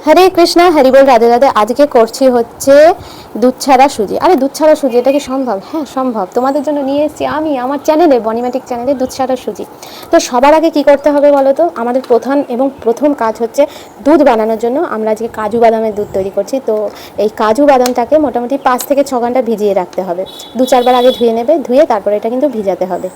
হরে কৃষ্ণা, হরি বল, রাধে রাধে। আজকে করছি হচ্ছে দুধ ছাড়া সুজি। আরে দুধ ছাড়া সুজি, এটা কি সম্ভব? হ্যাঁ সম্ভব। তোমাদের জন্য নিয়ে এসেছি আমি আমার চ্যানেলে, বনিম্যাটিক চ্যানেলে, দুধ ছাড়া সুজি। তো সবার আগে কি করতে হবে বলো তো? আমাদের প্রথম কাজ হচ্ছে দুধ বানানোর জন্য আমরা আজকে কাজু বাদামের দুধ তৈরি করছি। তো এই কাজু বাদামটাকে মোটামুটি 5 থেকে 6 ঘন্টা ভিজিয়ে রাখতে হবে। 2-4 বার আগে ধুয়ে নেবে, ধুয়ে তারপরে এটা কিন্তু ভিজাতে হবে।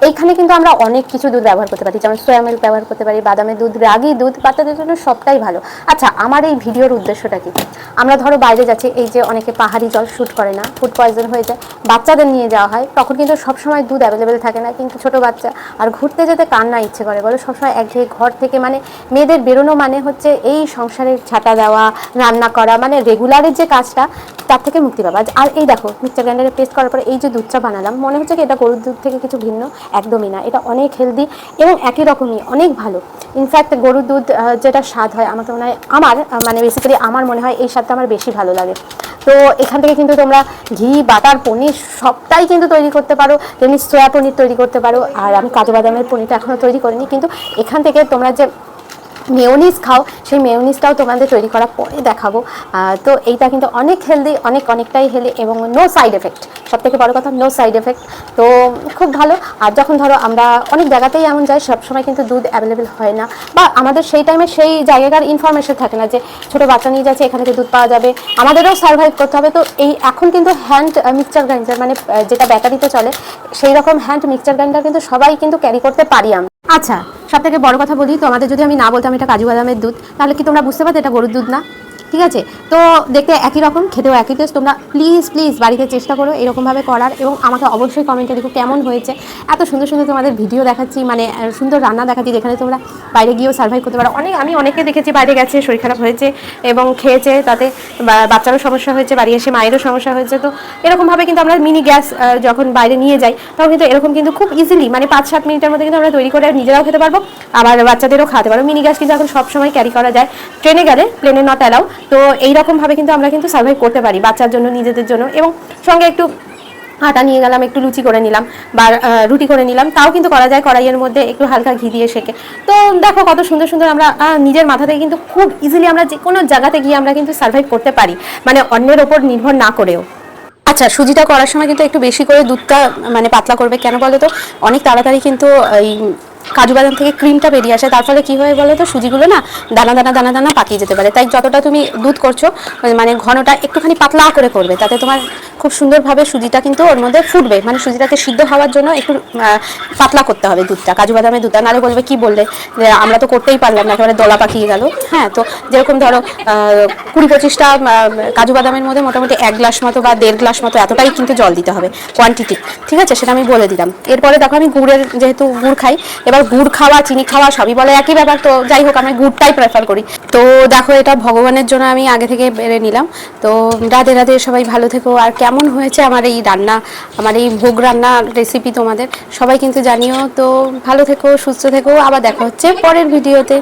এইখানে কিন্তু আমরা অনেক কিছু দুধ ব্যবহার করতে পারি, যেমন সোয়া মিল্ক ব্যবহার করতে পারি, বাদামের দুধ, রাগি দুধ, বাচ্চাদের জন্য সবটাই ভালো। আচ্ছা, আমার এই ভিডিওর উদ্দেশ্যটা কি? আমরা ধরো বাইরে যাচ্ছি, এই যে অনেকে পাহাড়ি জল শ্যুট করে না, ফুড পয়জন হয়ে যায়, বাচ্চাদের নিয়ে যাওয়া হয়, তখন কিন্তু সবসময় দুধ অ্যাভেলেবেল থাকে না, কিন্তু ছোটো বাচ্চা আর ঘুরতে যেতে কার না ইচ্ছে করে বলো? সবসময় একঘেয়ে ঘর থেকে, মানে মেয়েদের বেরোনো মানে হচ্ছে এই সংসারের ছাতা দেওয়া, রান্না করা, মানে রেগুলারের যে কাজটা, তার থেকে মুক্তি পাবা। আর এই দেখো, মিক্সচার গ্রাইন্ডারে পেস্ট করার পরে এই যে দুধটা বানালাম, মনে হচ্ছে কি এটা গরুর দুধ থেকে কিছু ভিন্ন? একদমই না, এটা অনেক হেলদি এবং একই রকমই অনেক ভালো। ইনফ্যাক্ট গরুর দুধ যেটা স্বাদ হয়, আমাকে মনে হয়, মানে বেসিক্যালি আমার মনে হয় এই স্বাদটা আমার বেশি ভালো লাগে। তো এখান থেকে কিন্তু তোমরা ঘি, বাটার, পনির সবটাই কিন্তু তৈরি করতে পারো, তেমনি সোয়া পনির তৈরি করতে পারো। আর আমি কাজু বাদামের পনিরটা এখনও তৈরি করিনি, কিন্তু এখান থেকে তোমরা যে মেয়োনিজ খাও, সেই মেয়োনিজটাও তোমাদের তৈরি করার পরে দেখাবো। তো এইটা কিন্তু অনেক হেলদি, অনেকটাই হেলদি এবং নো সাইড এফেক্ট। সবথেকে বড় কথা, নো সাইড এফেক্ট। তো খুব ভালো। আর যখন ধরো আমরা অনেক জায়গাতেই এমন যাই, সবসময় কিন্তু দুধ অ্যাভেলেবেল হয় না, বা আমাদের সেই টাইমে সেই জায়গার ইনফরমেশন থাকে না যে ছোটো বাচ্চা নিয়ে যাচ্ছে, এখান থেকে দুধ পাওয়া যাবে, আমাদেরও সার্ভাইভ করতে হবে। তো এখন কিন্তু হ্যান্ড মিক্সচার গ্রাইন্ডার, মানে যেটা ব্যাটারিতে চলে, সেই রকম হ্যান্ড মিক্সচার গ্রাইন্ডার কিন্তু সবাই কিন্তু ক্যারি করতে পারি আমরা। আচ্ছা, সব থেকে বড় কথা বলি, তোমাদের যদি আমি না বলতাম এটা কাজু বাদামের দুধ, তাহলে কি তোমরা বুঝতে পারতে এটা গরুর দুধ না? ঠিক আছে? তো দেখতে একই রকম, খেতেও একই টেস্ট। তোমরা প্লিজ বাড়িতে চেষ্টা করো এরকমভাবে করার, এবং আমাকে অবশ্যই কমেন্টে দেখো কেমন হয়েছে। এত সুন্দর সুন্দর তোমাদের ভিডিও দেখাচ্ছি, মানে সুন্দর রান্না দেখাচ্ছি, যেখানে তোমরা বাইরে গিয়েও সার্ভাইভ করতে পারো। আমি অনেকে দেখেছি বাইরে গেছে, শরীর খারাপ হয়েছে এবং খেয়েছে, তাতে বাচ্চারও সমস্যা হয়েছে, বাড়ি এসে মায়েরও সমস্যা হয়েছে। তো এরকমভাবে কিন্তু আমরা মিনি গ্যাস যখন বাইরে নিয়ে যাই, তখন কিন্তু এরকম কিন্তু খুব ইজিলি, মানে 5-7 মিনিটের মধ্যে কিন্তু আমরা তৈরি করে নিজেরাও খেতে পারবো, আবার বাচ্চাদেরও খাওয়াতে পারবো। মিনি গ্যাস কিন্তু এখন সবসময় ক্যারি করা যায়, ট্রেনে গেলে, প্লেনে নট অ্যালাউ। তো এইরকমভাবে কিন্তু আমরা কিন্তু সার্ভাইভ করতে পারি বাচ্চার জন্য, নিজেদের জন্য, এবং সঙ্গে একটু আটা নিয়ে গেলাম, একটু লুচি করে নিলাম বা রুটি করে নিলাম, তাও কিন্তু করা যায়, কড়াইয়ের মধ্যে একটু হালকা ঘি দিয়ে সেঁকে। তো দেখো কত সুন্দর সুন্দর আমরা নিজের মাথা থেকে কিন্তু খুব ইজিলি আমরা যে কোনো জায়গাতে গিয়ে আমরা কিন্তু সার্ভাইভ করতে পারি, মানে অন্যের ওপর নির্ভর না করেও। আচ্ছা, সুজিটা করার সময় কিন্তু একটু বেশি করে দুধটা মানে পাতলা করবে। কেন বলো তো? অনেক তাড়াতাড়ি কিন্তু এই কাজু বাদাম থেকে ক্রিমটা বেরিয়ে আসে, তার ফলে কী হয় বলো তো? সুজিগুলো না দানা পাকিয়ে যেতে পারে। তাই যতটা তুমি দুধ করছো, মানে ঘনটা একটুখানি পাতলা করে করবে, তাতে তোমার খুব সুন্দরভাবে সুজিটা কিন্তু ওর মধ্যে ফুটবে। মানে সুজিটাকে সিদ্ধ হওয়ার জন্য একটু পাতলা করতে হবে দুধটা, কাজু বাদামের দুধটা। নাহলে বলবে কি বললে, আমরা তো করতেই পারলাম না, একেবারে দলা পাকিয়ে গেল। হ্যাঁ, তো যেরকম ধরো 20-25টা কাজু বাদামের মধ্যে মোটামুটি 1 গ্লাস মতো বা 1.5 গ্লাস মতো, এতটাই কিন্তু জল দিতে হবে কোয়ান্টিটি। ঠিক আছে? সেটা আমি বলে দিলাম। এরপরে দেখো, আমি যেহেতু গুড় খাই, এবার গুড় খাওয়া, চিনি খাওয়া সবই বলে একই ব্যাপার, তো যাই হোক আমি গুড়টাই প্রেফার করি। তো দেখো, এটা ভগবানের জন্য আমি আগে থেকে বেড়ে নিলাম। তো রাধে রাধে, সবাই ভালো থেকো। আর কেমন হয়েছে আমার এই রান্না, আমার এই ভোগ রান্না রেসিপি তোমাদের সবাই কিন্তু জানিও। তো ভালো থেকো, সুস্থ থেকো, আবার দেখা হচ্ছে পরের ভিডিওতে।